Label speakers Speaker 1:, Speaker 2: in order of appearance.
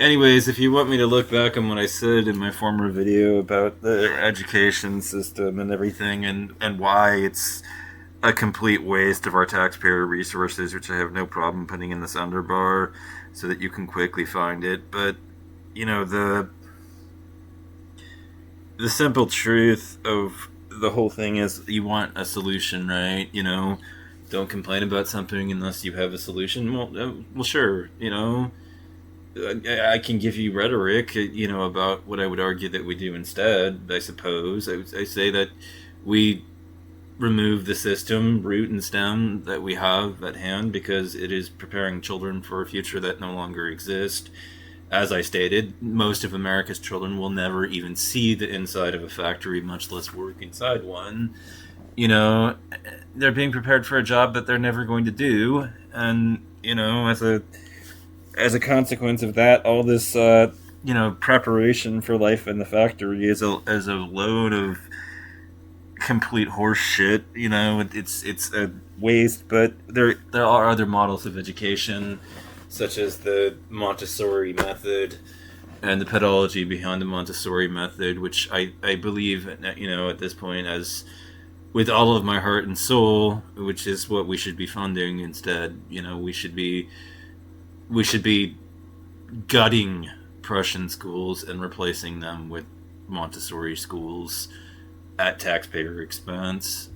Speaker 1: Anyways, if you want me to look back on what I said in my former video about the education system and everything, and why it's a complete waste of our taxpayer resources, which I have no problem putting in this underbar so that you can quickly find it. But you know, the simple truth of the whole thing is you want a solution, right? Don't complain about something unless you have a solution. Well, sure. I can give you rhetoric, about what I would argue that we do instead. I suppose I say that we remove the system, root and stem, that we have at hand because it is preparing children for a future that no longer exists. As I stated, most of America's children will never even see the inside of a factory, much less work inside one. You know, they're being prepared for a job that they're never going to do, and as a consequence of that, all this preparation for life in the factory is a load of complete horse shit. It's a waste. But there are other models of education, such as the Montessori method and the pedagogy behind the Montessori method, which I believe, at this point, as with all of my heart and soul, which is what we should be funding instead. We should be gutting Prussian schools and replacing them with Montessori schools at taxpayer expense.